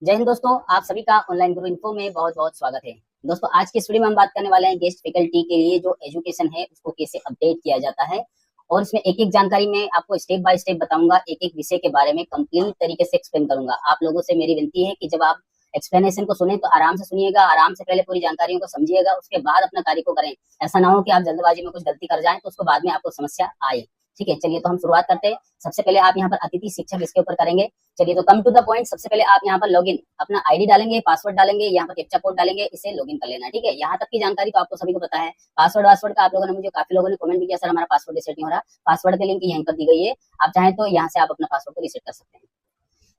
जय हिंद दोस्तों, आप सभी का ऑनलाइन गुरु इन्फो में बहुत बहुत स्वागत है। दोस्तों, आज की इस वीडियो में हम बात करने वाले हैं गेस्ट फैकल्टी के लिए जो एजुकेशन है उसको कैसे अपडेट किया जाता है। और इसमें एक एक जानकारी में आपको स्टेप बाय स्टेप बताऊंगा, एक एक विषय के बारे में कंप्लीट तरीके से एक्सप्लेन करूंगा। आप लोगों से मेरी विनती है कि जब आप एक्सप्लेनेशन को सुने तो आराम से सुनिएगा, आराम से पहले पूरी जानकारियों को समझिएगा, उसके बाद अपना कार्य को करें। ऐसा ना हो कि आप जल्दबाजी में कुछ गलती कर जाएं तो उसको बाद में आपको समस्या आए। ठीक है, चलिए तो हम शुरुआत करते हैं। सबसे पहले आप यहाँ पर अतिथि शिक्षक इसके ऊपर करेंगे। चलिए तो कम टू द पॉइंट। सबसे पहले आप यहाँ पर लॉगिन अपना आईडी डालेंगे, पासवर्ड डालेंगे, यहाँ पर कैप्चा कोड डालेंगे, इसे लॉगिन कर लेना है। ठीक है, यहाँ तक की जानकारी तो आपको सभी को पता है। पासवर्ड वासवर्ड का आप लोगों ने, मुझे काफी लोगों ने कमेंट भी किया, सर हमारा पासवर्ड रिसेट नहीं हो रहा। पासवर्ड की लिंक यहीं पर दी गई है, आप चाहें तो यहाँ से आप अपना पासवर्ड को रिसेट कर सकते हैं।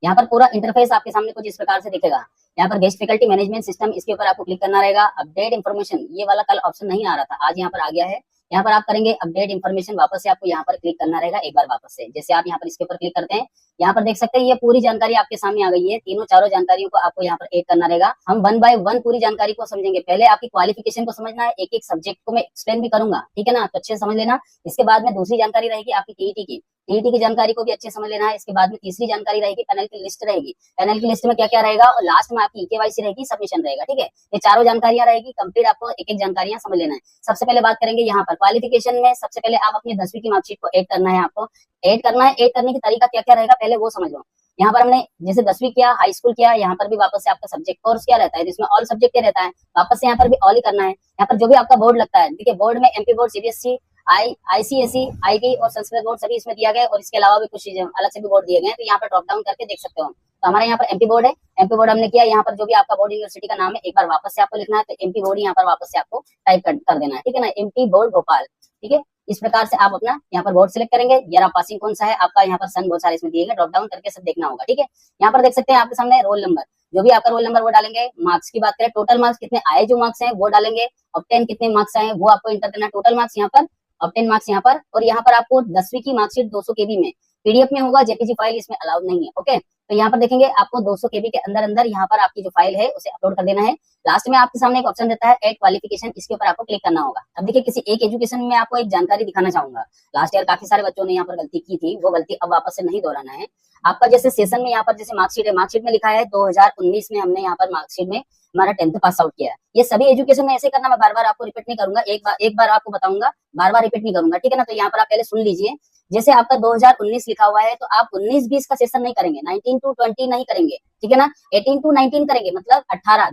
यहाँ पर पूरा इंटरफेस आपके सामने कुछ इस प्रकार से दिखेगा। यहाँ पर गेस्ट फैकल्टी मैनेजमेंट सिस्टम, इसके ऊपर आपको क्लिक करना रहेगा। अपडेट इन्फॉर्मेशन, ये वाला कल ऑप्शन नहीं आ रहा था, आज यहाँ पर आ गया है। यहाँ पर आप करेंगे अपडेट इन्फॉर्मेशन, वापस से आपको यहाँ पर क्लिक करना रहेगा एक बार वापस से। जैसे आप यहाँ पर इसके ऊपर क्लिक करते हैं, यहाँ पर देख सकते हैं ये पूरी जानकारी आपके सामने आ गई है। तीनों चारों जानकारियों को आपको यहाँ पर ऐड करना रहेगा। हम वन बाय वन पूरी जानकारी को समझेंगे। पहले आपकी क्वालिफिकेशन को समझना है, एक एक सब्जेक्ट को मैं एक्सप्लेन भी करूंगा, ठीक है ना, तो अच्छे से समझ लेना। इसके बाद में दूसरी जानकारी रहेगी आपकी टीईटी की। टीईटी की जानकारी को भी अच्छे समझ लेना है। इसके बाद में तीसरी जानकारी रहेगी पैनल की लिस्ट रहेगी। पैनल की लिस्ट में क्या क्या रहेगा, और लास्ट में आपकी केवाईसी रहेगी, सबमिशन रहेगा। ठीक है, ये चारों जानकारियां रहेगी कंप्लीट, आपको एक एक जानकारियां समझ लेना है। सबसे पहले बात करेंगे यहाँ पर क्वालिफिकेशन में। सबसे पहले आप अपनी 10वीं की मार्कशीट को ऐड करना है, आपको ऐड करना है। ऐड करने की तरीका क्या क्या रहेगा पहले वो समझ लो। यहाँ पर हमने जैसे 10वीं किया, हाई स्कूल किया, यहाँ पर भी वापस से आपका सब्जेक्ट कोर्स क्या रहता है, जिसमें ऑल सब्जेक्ट क्या रहता है, वापस से यहाँ पर भी ऑल ही करना है। यहाँ पर जो भी आपका बोर्ड लगता है, देखिए बोर्ड में MP board, CBSE, ICSE, IB और संस्कृत बोर्ड सभी इसमें दिया गया है। और इसके अलावा भी कुछ अलग से भी बोर्ड दिए गए हैं, तो यहाँ पर ड्रॉप डाउन करके देख सकते हो। तो हमारे यहाँ पर एमपी बोर्ड है, एमपी बोर्ड हमने किया। यहाँ पर जो भी आपका बोर्ड यूनिवर्सिटी का नाम है एक बार वापस से आपको लिखना है, तो एमपी बोर्ड यहाँ पर वापस से आपको टाइप कर देना है, ठीक है ना, एमपी बोर्ड भोपाल। ठीक है, इस प्रकार से आप अपना यहाँ पर बोर्ड सिलेक्ट करेंगे। यार पासिंग कौन सा है आपका, यहाँ पर सन बहुत सारे इसमें दिए गए, ड्रॉप डाउन करके सब देखना होगा। ठीक है, यहाँ पर देख सकते हैं आपके सामने रोल नंबर, जो भी आपका रोल नंबर वो डालेंगे। मार्क्स की बात करें, टोटल मार्क्स कितने आए, जो मार्क्स हैं वो डालेंगे। ऑब्टेन कितने मार्क्स आए वो आपको इंटर करना है, टोटल मार्क्स यहाँ पर, ऑब्टेन मार्क्स यहाँ पर। और यहाँ पर आपको 10वीं की मार्कशीट 200 केबी में, पीडीएफ में होगा, जेपीजी फाइल इसमें अलाउड नहीं है। ओके, तो यहाँ पर देखेंगे आपको 200 केबी के अंदर अंदर यहाँ पर आपकी जो फाइल है उसे अपलोड कर देना है। लास्ट में आपके सामने एक ऑप्शन देता है एड क्वालिफिकेशन, इसके ऊपर आपको क्लिक करना होगा। अब देखिए किसी एक एजुकेशन में आपको एक जानकारी दिखाना चाहूंगा। लास्ट ईयर काफी सारे बच्चों ने यहाँ पर गलती की थी, वो गलती अब वापस से नहीं दोहराना है। आपका जैसे सेशन में यहाँ पर जैसे मार्कशीट है, मार्कशीट में लिखा है 2019 में हमने यहाँ पर मार्कशीट में हमारा 10th पास आउट किया है। ये सभी एजुकेशन में ऐसे करना, मैं बार बार आपको रिपीट नहीं करूंगा, एक बार आपको बताऊंगा, बार बार रिपीट नहीं करूंगा, ठीक है ना। तो यहाँ पर आप पहले सुन लीजिए। जैसे आपका 2019 लिखा हुआ है, तो आप 19-20 का सेशन नहीं करेंगे, 19 to 20 नहीं करेंगे, ठीक है ना, 18 to 19 करेंगे। मतलब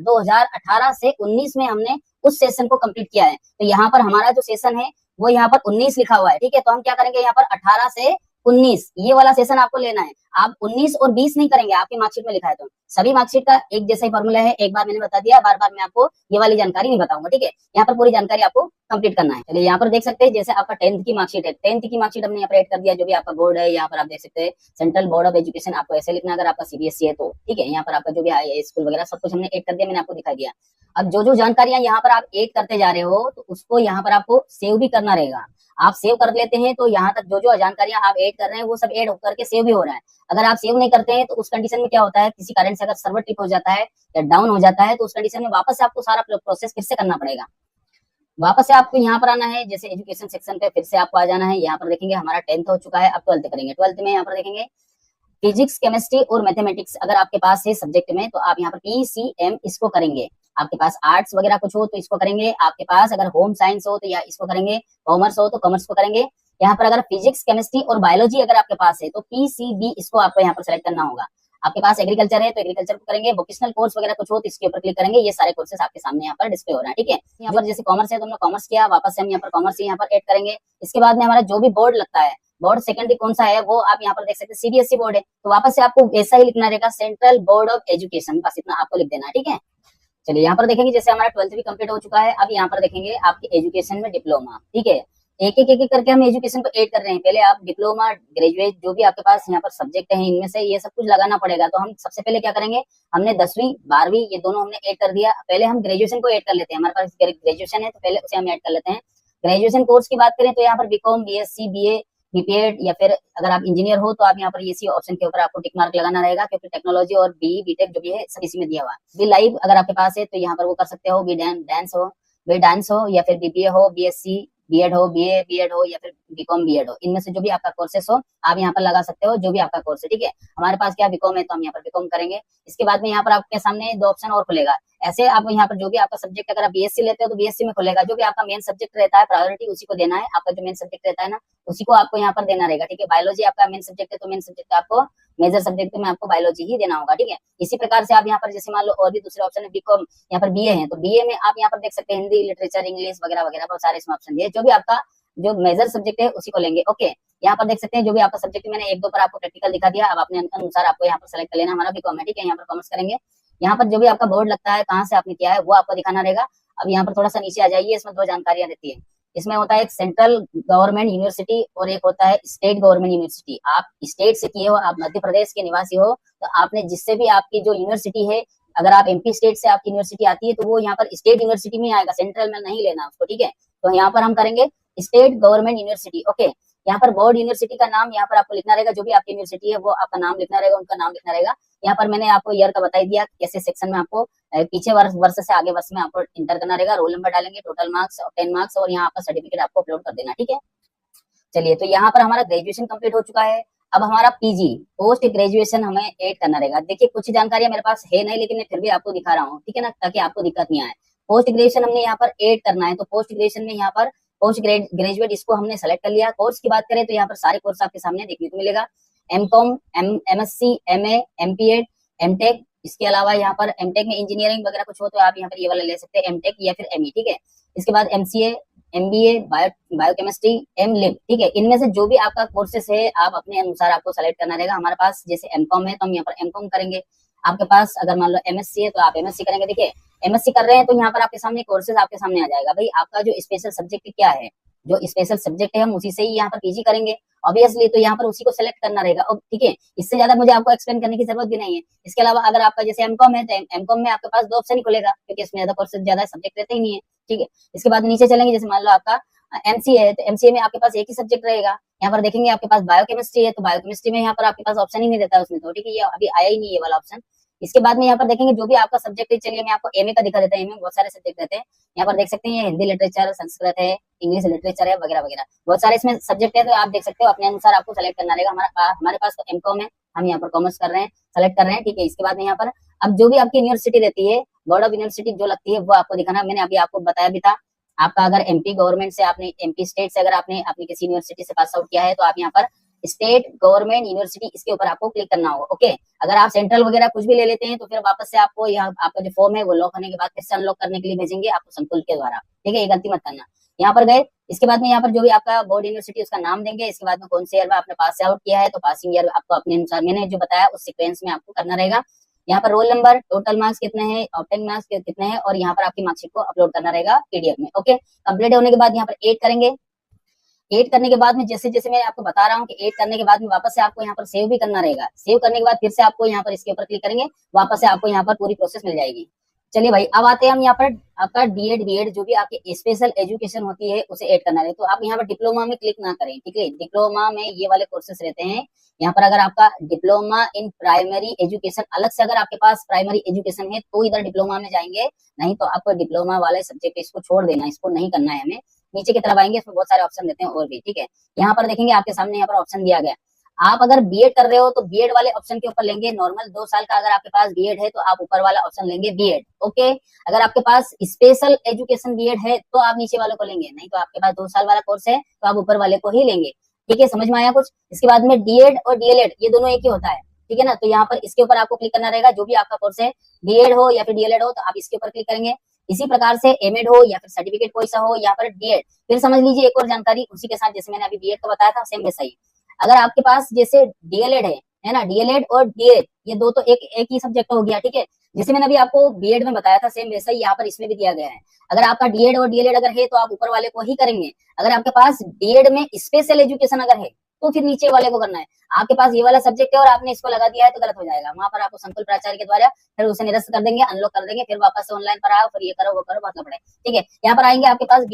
2018 से 19 में हमने उस सेशन को कंप्लीट किया है। तो यहाँ पर हमारा जो सेशन है वो यहाँ पर 19 लिखा हुआ है, ठीक है। तो हम क्या करेंगे, यहाँ पर 18 से 19 ये वाला सेशन आपको लेना है। आप 19 और 20 नहीं करेंगे, आपकी मार्कशीट में लिखा है। तो सभी मार्कशीट का एक जैसा ही फॉर्मूला है, एक बार मैंने बता दिया, बार बार मैं आपको ये वाली जानकारी नहीं बताऊंगा, ठीक है। यहाँ पर पूरी जानकारी आपको कंप्लीट करना है। चलिए यहाँ पर देख सकते हैं जैसे आपका 10th की मार्कशीट है, 10th की मार्कशीट हमने यहाँ पर ऐड कर दिया। जो भी आपका बोर्ड है यहाँ पर आप देख सकते हैं सेंट्रल बोर्ड ऑफ एजुकेशन, आपको ऐसे लिखना अगर आपका सीबीएसई है तो, ठीक है। यहाँ पर आपका जो भी हाई स्कूल वगैरह सब कुछ हमने ऐड कर दिया, मैंने आपको दिखा दिया। अब जो जो जानकारियां यहाँ पर आप ऐड करते जा रहे हो, तो उसको यहाँ पर आपको सेव भी करना रहेगा। आप सेव कर लेते हैं तो यहाँ तक जो जो जानकारियां आप ऐड कर रहे हैं वो सब ऐड होकर के सेव भी हो रहा है। अगर आप सेव नहीं करते हैं तो उस कंडीशन में क्या होता है, किसी कारण से अगर सर्वर ट्रिप हो जाता है या डाउन हो जाता है, तो उस कंडीशन में वापस से आपको सारा प्रोसेस फिर से करना पड़ेगा। वापस से आपको यहाँ पर आना है, जैसे एजुकेशन सेक्शन पे फिर से आपको आ जाना है। यहाँ पर देखेंगे हमारा 10th हो चुका है, अब 12th करेंगे। 12th में यहाँ पर देखेंगे फिजिक्स, केमिस्ट्री और मैथमेटिक्स अगर आपके पास है सब्जेक्ट में, तो आप यहाँ पर पीसीएम इसको करेंगे। आपके पास आर्ट्स वगैरह कुछ हो तो इसको करेंगे। आपके पास अगर होम साइंस हो तो या इसको करेंगे, कॉमर्स हो तो कॉमर्स को करेंगे। यहाँ पर अगर फिजिक्स, केमिस्ट्री और बायोलॉजी अगर आपके पास है तो पीसीबी इसको आपको यहाँ पर सेलेक्ट करना होगा। आपके पास एग्रीकल्चर है तो एग्रीकल्चर को करेंगे। वोकेशनल कोर्स वगैरह कुछ हो तो इसके ऊपर क्लिक करेंगे। ये सारे कोर्सेस आपके सामने यहाँ पर डिस्प्ले हो रहा है, ठीक है। यहाँ पर जैसे कॉमर्स है तो हमने कॉमर्स किया, वापस से हम यहाँ पर कॉमर्स यहाँ पर ऐड करेंगे। इसके बाद में हमारा जो भी बोर्ड लगता है, बोर्ड सेकेंडरी कौन सा है वो आप यहाँ पर देख सकते हैं, सीबीएसई बोर्ड है, तो वापस से आपको ऐसा ही लिखना रहेगा, सेंट्रल बोर्ड ऑफ एजुकेशन, बस इतना आपको लिख देना है, ठीक है। चलिए यहाँ पर देखेंगे जैसे हमारा 12th भी कंप्लीट हो चुका है। अब यहाँ पर देखेंगे आपके एजुकेशन में डिप्लोमा, ठीक है। एक एक करके हम एजुकेशन को ऐड कर रहे हैं। पहले आप डिप्लोमा, ग्रेजुएट जो भी आपके पास यहाँ पर सब्जेक्ट है, इनमें से ये सब कुछ लगाना पड़ेगा। तो हम सबसे पहले क्या करेंगे, हमने 10वीं 12वीं ये दोनों हमने ऐड कर दिया। पहले हम ग्रेजुएशन को ऐड कर लेते हैं, हमारे पास ग्रेजुएशन है तो पहले उसे हम ऐड कर लेते हैं। ग्रेजुएशन कोर्स की बात करें तो यहाँ पर बीकॉम, बीएससी, बीए, बीपीएड या फिर अगर आप इंजीनियर हो तो आप यहाँ पर इसी ऑप्शन के ऊपर आपको टिक मार्क लगाना रहेगा, क्योंकि टेक्नोलॉजी और बी बीटेक जो भी है सब इसी में दिया हुआ है। बी लाइव अगर आपके पास है तो यहाँ पर वो कर सकते हो, बी डांस हो या फिर बीबीए हो, बीएससी, बीएड हो, बीए बीएड हो या फिर बीकॉम बीएड हो, इनमें से जो भी आपका कोर्सेस हो आप यहाँ पर लगा सकते हो, जो भी आपका कोर्स है, ठीक है। हमारे पास क्या बीकॉम है तो हम यहाँ पर बीकॉम करेंगे। इसके बाद में यहाँ पर आपके सामने 2 ऑप्शन और खुलेगा। ऐसे आप यहाँ पर जो भी आपका सब्जेक्ट, अगर आप बीएससी लेते हो तो बीएससी में खुलेगा, जो भी आपका मेन सब्जेक्ट रहता है प्रायोरिटी उसी को देना है। आपका जो मेन सब्जेक्ट रहता है ना उसी को आपको यहाँ पर देना रहेगा, ठीक है। बायोलॉजी आपका मेन सब्जेक्ट है तो मेन सब्जेक्ट आपको, मेजर सब्जेक्ट में आपको बायोलॉजी ही देना होगा, ठीक है। इसी प्रकार से आप यहाँ पर जैसे मान लो और भी दूसरे ऑप्शन है बीकॉम, यहाँ पर बीए है तो बीए में आप यहाँ पर देख सकते हैं हिंदी, लिटरेचर, इंग्लिश वगैरह वगैरह बहुत सारे इसमें ऑप्शन दिए। जो भी आपका जो मेजर सब्जेक्ट है उसी को लेंगे, ओके। यहाँ पर देख सकते हैं जो भी आपका सब्जेक्ट, मैंने 1-2 पर आपको प्रैक्टिकल दिखा दिया। अब अपने अनुसार आपको यहाँ पर सेलेक्ट कर लेना। हमारा बीकॉम है, ठीक है, यहाँ पर कॉमर्स करेंगे। यहाँ पर जो भी आपका बोर्ड लगता है, कहाँ से आपने किया है वो आपको दिखाना रहेगा। अब यहाँ पर थोड़ा सा नीचे आ जाइए, इसमें 2 जानकारियां रहती है। इसमें होता है एक सेंट्रल गवर्नमेंट यूनिवर्सिटी और एक होता है स्टेट गवर्नमेंट यूनिवर्सिटी। आप स्टेट से किए हो, आप मध्य प्रदेश के निवासी हो तो आपने जिससे भी आपकी जो यूनिवर्सिटी है, अगर आप एमपी स्टेट से आपकी यूनिवर्सिटी आती है तो वो यहाँ पर स्टेट यूनिवर्सिटी में आएगा, सेंट्रल में नहीं लेना उसको, ठीक है। तो यहाँ पर हम करेंगे स्टेट गवर्नमेंट यूनिवर्सिटी, ओके। यहाँ पर बोर्ड यूनिवर्सिटी का नाम यहाँ पर आपको लिखना रहेगा, जो भी आपकी यूनिवर्सिटी है वो आपका नाम लिखना रहेगा, उनका नाम लिखना रहेगा। यहाँ पर मैंने आपको ईयर का बता दिया, कैसे सेक्शन में आपको पीछे वर्ष से आगे वर्ष में आपको इंटर करना रहेगा। रोल नंबर डालेंगे, टोटल मार्क्स और 10 मार्क्स और यहाँ आपका सर्टिफिकेट आपको अपलोड कर देना, ठीक है। चलिए, तो यहाँ पर हमारा ग्रेजुएशन कंप्लीट हो चुका है। अब हमारा पीजी, पोस्ट ग्रेजुएशन, हमें ऐड करना रहेगा। देखिए कुछ जानकारियां मेरे पास है नहीं, लेकिन मैं फिर भी आपको दिखा रहा हूँ, ठीक है ना, ताकि आपको दिक्कत नहीं आए। पोस्ट ग्रेजुएशन हमने यहाँ पर ऐड करना है, तो पोस्ट ग्रेजुएशन में यहाँ पर पोस्ट ग्रेजुएट इसको हमने सेलेक्ट कर लिया। कोर्स की बात करें तो यहाँ पर सारे कोर्स आपके सामने देखने को मिलेगा। MCom, MSc, MA, MPEd, MTech, इसके अलावा यहाँ पर एमटेक में इंजीनियरिंग वगैरह कुछ हो तो आप यहाँ पर ये वाला ले सकते हैं, एमटेक या फिर एमई, ठीक है। इसके बाद एमसीए, एमबीए, बायोकेमिस्ट्री, एमलिब, ठीक है। इनमें से जो भी आपका कोर्सेस है आप अपने अनुसार आपको सेलेक्ट करना रहेगा। हमारे पास जैसे एमकॉम है तो हम यहाँ पर एमकॉम करेंगे। आपके पास अगर मान लो एमएससी है तो आप एमएससी करेंगे। देखिए एमएससी कर रहे हैं तो यहाँ पर आपके सामने कोर्सेज आपके सामने आ जाएगा। भाई आपका जो स्पेशल सब्जेक्ट क्या है, जो स्पेशल सब्जेक्ट है हम उसी से ही यहाँ पर पीजी करेंगे ऑब्वियसली, तो यहाँ पर उसी को सेलेक्ट करना रहेगा, और ठीक है। इससे ज्यादा मुझे आपको एक्सप्लेन करने की जरूरत भी नहीं है। इसके अलावा अगर आपका जैसे एमकॉम है तो एमकॉम में आपके पास 2 ऑप्शन ही खुलेगा, क्योंकि इसमें ज्यादा कोर्सेज, ज्यादा सब्जेक्ट रहते ही नहीं है, ठीक है। इसके बाद नीचे चलेंगे, जैसे मान लो आपका एमसीए है तो एमसीए में आपके पास एक ही सब्जेक्ट रहेगा। यहाँ पर देखेंगे आपके पास बायोकेमिस्ट्री है तो बायोकेमिस्ट्री में यहाँ पर आपके पास ऑप्शन ही नहीं रहता है उसमें, तो ठीक है, ये अभी आया ही नहीं ये वाला ऑप्शन। इसके बाद में यहाँ पर देखेंगे जो भी आपका सब्जेक्ट है, चलिए मैं आपको एमए का दिखा देता हूँ। एमए में बहुत सारे सब्जेक्ट रहते हैं। यहाँ पर देख सकते हैं हिंदी लिटरेचर, संस्कृत है, इंग्लिश लिटरेचर है, वगैरह वगैरह बहुत सारे इसमें सब्जेक्ट है। तो आप देख सकते हो अपने अनुसार आपको सेलेक्ट करना रहेगा। हमारे पास तो एमकॉम है, हम यहाँ पर कॉमर्स कर रहे हैं, सेलेक्ट कर रहे हैं, ठीक है। इसके बाद में यहाँ पर अब जो भी आपकी यूनिवर्सिटी रहती है, बोर्ड ऑफ यूनिवर्सिटी जो लगती है वो आपको दिखाना। मैंने अभी आपको बताया भी था। आपका अगर एमपी गवर्नमेंट से, आपने एमपी स्टेट से अगर आपने अपनी किसी यूनिवर्सिटी से पास आउट किया है तो आप यहाँ पर स्टेट गवर्नमेंट यूनिवर्सिटी, इसके ऊपर आपको क्लिक करना होगा, ओके। अगर आप सेंट्रल वगैरह कुछ भी ले लेते हैं तो फिर वापस से आपको यहाँ आपका जो फॉर्म है वो लॉक होने के बाद फिर से अनलॉक करने के लिए भेजेंगे आपको संकुल के द्वारा, ठीक है। ये गलती मत करना। यहाँ पर गए, इसके बाद में यहाँ पर जो भी आपका बोर्ड यूनिवर्सिटी उसका नाम देंगे। इसके बाद में कौन से ईयर में आपने पास आउट किया है तो पासिंग ईयर आपको अपने अनुसार मैंने जो बताया उस सीक्वेंस में आपको करना रहेगा। यहाँ पर रोल नंबर, टोटल मार्क्स कितने हैं, ऑब्टेन मार्क्स कितने हैं, और यहाँ पर आपकी मार्कशीट को अपलोड करना रहेगा पीडीएफ में, ओके। कंप्लीट होने के बाद यहाँ पर 8 करेंगे। 8 करने के बाद में जैसे जैसे मैं आपको बता रहा हूँ कि 8 करने के बाद में वापस से आपको यहाँ पर सेव भी करना रहेगा। सेव करने के बाद फिर से आपको यहाँ पर इसके ऊपर क्लिक करेंगे, वापस से आपको यहाँ पर पूरी प्रोसेस मिल जाएगी। चलिए भाई, अब आते हैं हम यहाँ पर आपका डीएड बीएड जो भी आपकी स्पेशल एजुकेशन होती है उसे ऐड करना है। तो आप यहाँ पर डिप्लोमा में क्लिक ना करें, ठीक है। डिप्लोमा में ये वाले कोर्सेस रहते हैं। यहाँ पर अगर आपका डिप्लोमा इन प्राइमरी एजुकेशन, अलग से अगर आपके पास प्राइमरी एजुकेशन है तो इधर डिप्लोमा में जाएंगे, नहीं तो आपको डिप्लोमा वाले सब्जेक्ट इसको छोड़ देना, इसको नहीं करना है हमें। नीचे की तरफ आएंगे, इसमें बहुत सारे ऑप्शन देते हैं और भी, ठीक है। यहाँ पर देखेंगे आपके सामने यहाँ पर ऑप्शन दिया गया। आप अगर बीएड कर रहे हो तो बीएड वाले ऑप्शन के ऊपर लेंगे। नॉर्मल 2 साल का अगर आपके पास बीएड है तो आप ऊपर वाला ऑप्शन लेंगे बीएड, ओके। अगर आपके पास स्पेशल एजुकेशन बीएड है तो आप नीचे वाले को लेंगे, नहीं तो आपके पास 2 साल वाला कोर्स है तो आप ऊपर वाले को ही लेंगे, ठीक है। समझ में आया कुछ? इसके बाद में डीएड और डीएलएड ये दोनों एक ही होता है, ठीक है ना। तो यहाँ पर इसके ऊपर आपको क्लिक करना रहेगा। जो भी आपका कोर्स है, डीएड हो या फिर डीएलएड हो, तो आप इसके ऊपर क्लिक करेंगे। इसी प्रकार से एमएड हो या फिर सर्टिफिकेट कोई सा हो, यहाँ पर डीएड। फिर समझ लीजिए एक और जानकारी उसी के साथ, जैसे मैंने अभी बीएड का बताया था सेम वैसा ही। अगर आपके पास जैसे डीएलएड है ना, डीएलएड और डीएड ये दो तो एक ही सब्जेक्ट हो गया, ठीक है। जैसे मैंने अभी आपको बीएड में बताया था सेम वैसा ही यहाँ पर इसमें भी दिया गया है। अगर आपका डीएड और डीएलएड अगर है तो आप ऊपर वाले को ही करेंगे। अगर आपके पास डीएड में स्पेशल एजुकेशन अगर है तो फिर नीचे वाले को करना है। आपके पास ये वाला सब्जेक्ट है और आपने इसको लगा दिया है तो गलत हो जाएगा। वहां पर आपको संकुल प्राचार्य के द्वारा फिर उसे निरस्त कर देंगे, अनलॉक कर देंगे, फिर वापस से ऑनलाइन पर आओ, फिर ये करो वो करो, बहुत लफड़े, ठीक है। यहाँ पर आएंगे आपके पास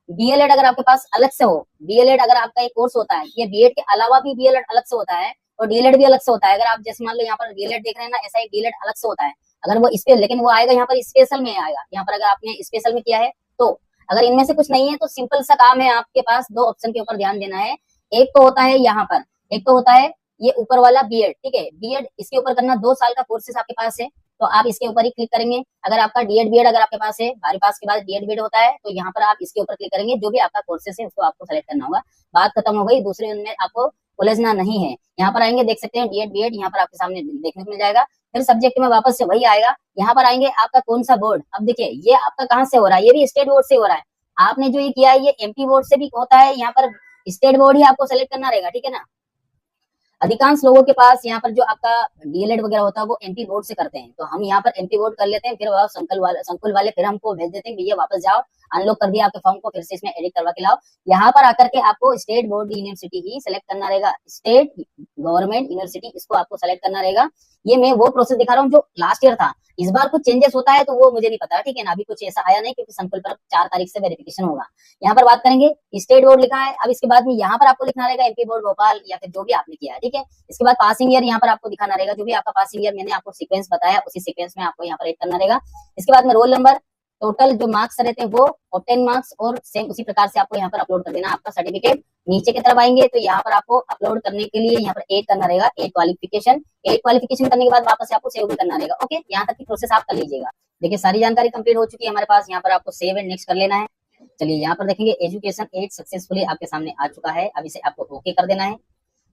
बीएलएड अगर आपके पास अलग से हो, बीएलएड अगर आपका एक कोर्स होता है, ये बीएड के अलावा भी बीएलएड अलग से होता है और डीएलएड भी अलग से होता है। अगर आप जैसे मान लो यहाँ पर डीएलएड देख रहे हैं ना, ऐसा एक डीएलएड अलग से होता है। अगर वो इस पे, लेकिन वो आएगा यहाँ पर स्पेशल में आएगा। यहाँ पर अगर आपने स्पेशल में किया है तो अगर इनमें से कुछ नहीं है तो सिंपल सा काम है, आपके पास दो ऑप्शन के ऊपर ध्यान देना है। एक तो होता है यहाँ पर, एक तो होता है ये ऊपर वाला बीएड, ठीक है, बीएड इसके ऊपर करना, 2 साल का कोर्सेज आपके पास है, तो आप इसके ऊपर ही क्लिक करेंगे। अगर आपका डीएड बीएड अगर आपके पास है, 12वीं पास के बाद डीएड बीएड होता है, तो यहाँ पर आप इसके ऊपर क्लिक करेंगे, जो भी आपका कोर्सेज है उसको आपको सेलेक्ट करना होगा। बात खत्म हो गई, दूसरे उनमें आपको उलझना नहीं है। यहाँ पर आएंगे, देख सकते हैं डीएड बीएड यहाँ पर आपके सामने देखने को मिल जाएगा। फिर सब्जेक्ट में वापस से वही आएगा, यहाँ पर आएंगे आपका कौन सा बोर्ड। अब देखिए ये आपका कहाँ से हो रहा है, ये भी स्टेट बोर्ड से हो रहा है। आपने जो ये किया है ये एमपी बोर्ड से भी होता है, यहाँ पर स्टेट बोर्ड ही आपको सेलेक्ट करना रहेगा, ठीक है ना। अधिकांश लोगों के पास यहाँ पर जो आपका डीएलएड वगैरह होता है वो एमपी बोर्ड से करते हैं, तो हम यहाँ पर एमपी बोर्ड कर लेते हैं। फिर वह संकुल वाले फिर हमको भेज देते हैं भैया वापस जाओ, अनलॉक कर दिया आपके फॉर्म को, फिर से इसमें एडिट करवा के लाओ। यहाँ पर आकर के आपको स्टेट बोर्ड यूनिवर्सिटी ही सिलेक्ट करना रहेगा, स्टेट गवर्नमेंट यूनिवर्सिटी, इसको आपको सेलेक्ट करना रहेगा। ये मैं वो प्रोसेस दिखा रहा हूँ जो लास्ट ईयर था। इस बार कुछ चेंजेस होता है तो वो मुझे नहीं पता, ठीक है ना, अभी कुछ ऐसा आया नहीं, क्योंकि संकुल पर 4 तारीख से वेरिफिकेशन होगा। यहाँ पर बात करेंगे, स्टेट बोर्ड लिखा है, अब इसके बाद में यहाँ पर आपको लिखना रहेगा एमपी बोर्ड भोपाल या फिर जो भी आपने किया है, ठीक है। इसके बाद पासिंग ईयर यहाँ पर आपको दिखाना रहेगा, जो भी आपका पासिंग ईयर मैंने आपको सीक्वेंस बताया उसी सीक्वेंस में आपको यहाँ पर एड करना रहेगा। इसके बाद में रोल नंबर, टोटल जो मार्क्स रहते हैं वो ऑब्टेन मार्क्स, और सेम उसी प्रकार से आपको यहाँ पर अपलोड कर देना आपका सर्टिफिकेट। नीचे की तरफ आएंगे तो यहाँ पर आपको अपलोड करने के लिए यहाँ पर एड करना रहेगा, एड क्वालिफिकेशन। एड क्वालिफिकेशन करने के बाद वापस से आपको सेव भी करना रहेगा। ओके, यहाँ तक की प्रोसेस आप कर लीजिएगा। देखिए सारी जानकारी कंप्लीट हो चुकी है हमारे पास, यहाँ पर आपको सेव एंड नेक्स्ट कर लेना है। चलिए यहाँ पर देखेंगे एजुकेशन एड सक्सेसफुली आपके सामने आ चुका है, अब इसे आपको ओके कर देना है।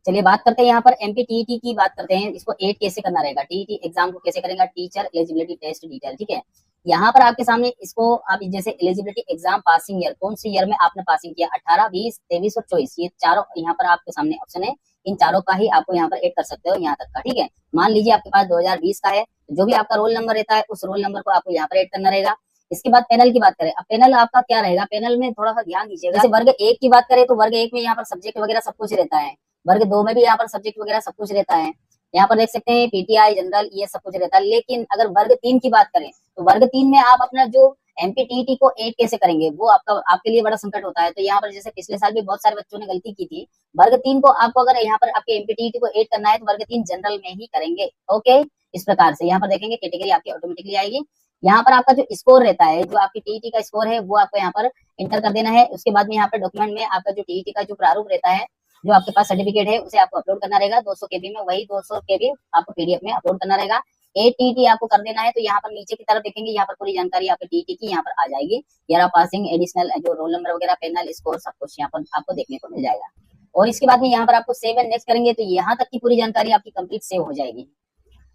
चलिए बात करते हैं यहाँ पर एमपीटीईटी की बात करते हैं, इसको एड कैसे करना रहेगा, टीईटी एग्जाम को कैसे करेगा, टीचर एलिजिबिलिटी टेस्ट डिटेल, ठीक है। यहाँ पर आपके सामने इसको आप जैसे एलिजिबिलिटी एग्जाम पासिंग ईयर, कौन सी ईयर में आपने पासिंग किया, 18, 20, 23 और 24, ये चारों यहाँ पर आपके सामने ऑप्शन है। इन चारों का ही आपको यहाँ पर एड कर सकते हो, यहाँ तक का, ठीक है। मान लीजिए आपके पास 2020 का है, जो भी आपका रोल नंबर रहता है उस रोल नंबर को आपको यहाँ पर एड करना रहेगा। इसके बाद पैनल की बात करें, अब पैनल आपका क्या रहेगा, पैनल में थोड़ा सा ध्यान दीजिएगा। जैसे वर्ग 1 की बात करें तो वर्ग 1 में यहाँ पर सब्जेक्ट वगैरह सब कुछ रहता है, वर्ग 2 में भी यहाँ पर सब्जेक्ट वगैरह सब कुछ रहता है। यहाँ पर देख सकते हैं पीटीआई जनरल ये सब कुछ रहता है। लेकिन अगर वर्ग 3 की बात करें तो वर्ग 3 में आप अपना जो एमपीटीईटी को एड कैसे करेंगे, वो आपके लिए बड़ा संकट होता है। तो यहाँ पर जैसे पिछले साल भी बहुत सारे बच्चों ने गलती की थी, वर्ग 3 को आपको अगर यहाँ पर आपके एमपीटीईटी को एड करना है तो वर्ग 3 जनरल में ही करेंगे। ओके, इस प्रकार से यहाँ पर देखेंगे कैटेगरी आपकी ऑटोमेटिकली आएगी। यहाँ पर आपका जो स्कोर रहता है, जो आपकी टीईटी का स्कोर है वो आपको यहाँ पर इंटर कर देना है। उसके बाद में यहाँ पर डॉक्यूमेंट में आपका जो टीईटी का जो प्रारूप रहता है, जो आपके पास सर्टिफिकेट है उसे आपको अपलोड करना रहेगा 200 केबी में, वही 200 केबी आपको पीडीएफ में अपलोड करना रहेगा। एटीटी आपको कर देना है। तो यहाँ पर नीचे की तरफ देखेंगे, यहाँ पर पूरी जानकारी आपके टीटी की यहाँ पर आ जाएगी, ईयर पासिंग, एडिशनल जो रोल नंबर वगैरह, पैनल स्कोर, सब कुछ यहाँ पर आपको देखने को मिल जाएगा। और इसके बाद में यहाँ पर आपको सेव एंड नेक्स्ट करेंगे तो यहाँ तक की पूरी जानकारी आपकी कंप्लीट सेव हो जाएगी।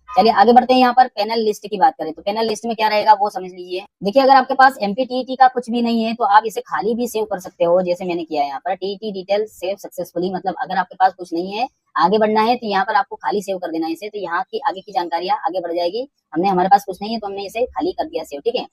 चलिए आगे बढ़ते हैं। यहाँ पर पैनल लिस्ट की बात करें तो पैनल लिस्ट में क्या रहेगा वो समझ लीजिए। देखिए अगर आपके पास एमपीटीईटी का कुछ भी नहीं है तो आप इसे खाली भी सेव कर सकते हो, जैसे मैंने किया है यहाँ पर टीईटी डिटेल सेव सक्सेसफुली। मतलब अगर आपके पास कुछ नहीं है, आगे बढ़ना है, तो यहाँ पर आपको खाली सेव कर देना है इसे, तो यहाँ की आगे की जानकारियां आगे बढ़ जाएगी। हमारे पास कुछ नहीं है तो हमने इसे खाली कर दिया सेव, ठीक है।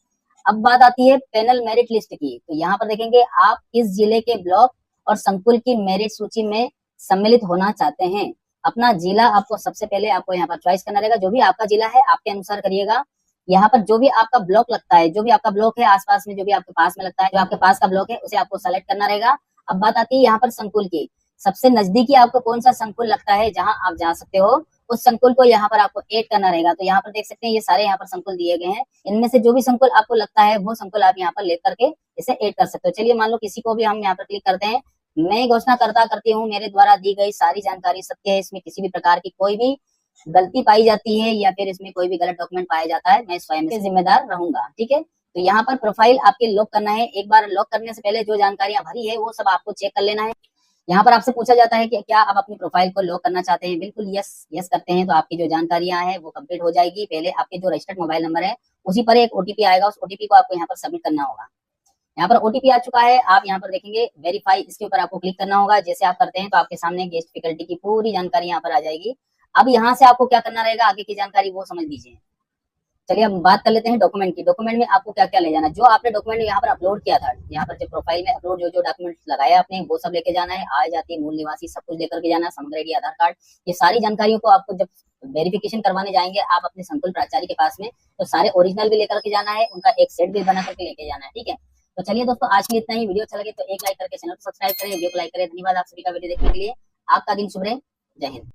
अब बात आती है पैनल मेरिट लिस्ट की। तो यहाँ पर देखेंगे आप किस जिले के ब्लॉक और संकुल की मेरिट सूची में सम्मिलित होना चाहते हैं। अपना जिला आपको सबसे पहले आपको यहाँ पर चॉइस करना रहेगा, जो भी आपका जिला है आपके अनुसार करिएगा। यहाँ पर जो भी आपका ब्लॉक लगता है, जो भी आपका ब्लॉक है आसपास में, जो भी आपके पास में लगता है, जो आपके पास का ब्लॉक है उसे आपको सेलेक्ट करना रहेगा। अब बात आती है यहाँ पर संकुल की। सबसे नजदीकी आपको कौन सा संकुल लगता है जहां आप जा सकते हो, उस संकुल को यहाँ पर आपको ऐड करना रहेगा। तो यहाँ पर देख सकते हैं ये सारे यहाँ पर संकुल दिए गए हैं, इनमें से जो भी संकुल आपको लगता है वो संकुल आप यहाँ पर लेकर के इसे ऐड कर सकते हो। चलिए मान लो किसी को भी हम यहाँ पर क्लिक करते हैं। मैं घोषणा करती हूँ मेरे द्वारा दी गई सारी जानकारी सत्य है, इसमें किसी भी प्रकार की कोई भी गलती पाई जाती है या फिर इसमें कोई भी गलत डॉक्यूमेंट पाया जाता है, मैं स्वयं से जिम्मेदार रहूंगा, ठीक है। तो यहाँ पर प्रोफाइल आपके लॉक करना है। एक बार लॉक करने से पहले जो जानकारियां भरी है वो सब आपको चेक कर लेना है। यहाँ पर आपसे पूछा जाता है कि क्या आप अपनी प्रोफाइल को लॉक करना चाहते हैं। बिल्कुल यस करते हैं तो आपकी जो जानकारियां हैं वो कंप्लीट हो जाएगी। पहले आपके जो रजिस्टर्ड मोबाइल नंबर है उसी पर एक ओटीपी आएगा, उस ओटीपी को आपको यहाँ पर सबमिट करना होगा। यहाँ पर ओटीपी आ चुका है, आप यहाँ पर देखेंगे वेरीफाई, इसके ऊपर आपको क्लिक करना होगा। जैसे आप करते हैं तो आपके सामने गेस्ट फैकल्टी की पूरी जानकारी यहाँ पर आ जाएगी। अब यहाँ से आपको क्या करना रहेगा, आगे की जानकारी वो समझ लीजिए। चलिए अब बात कर लेते हैं डॉक्यूमेंट की। डॉक्यूमेंट में आपको क्या क्या ले जाना है, जो आपने डॉक्यूमेंट यहाँ पर अपलोड किया था, यहाँ पर जो प्रोफाइल में अपलोड जो डॉक्यूमेंट लगाया आपने वो सब लेके जाना है। आय जाति मूल निवासी सब कुछ लेकर के जाना है, समग्र आईडी आधार कार्ड, ये सारी जानकारियों को आपको जब वेरिफिकेशन करवाने जाएंगे आप अपने संकुल प्राचार्य के पास में, तो सारे ओरिजिनल भी लेकर के जाना है, उनका एक सेट भी बना करके लेके जाना है, ठीक है। तो चलिए दोस्तों आज के लिए इतना ही। वीडियो अच्छा लगे तो एक लाइक करके चैनल को सब्सक्राइब करें, वीडियो को लाइक करें। धन्यवाद आप सभी का वीडियो देखने के लिए। आपका दिन शुभ रहे। जय हिंद।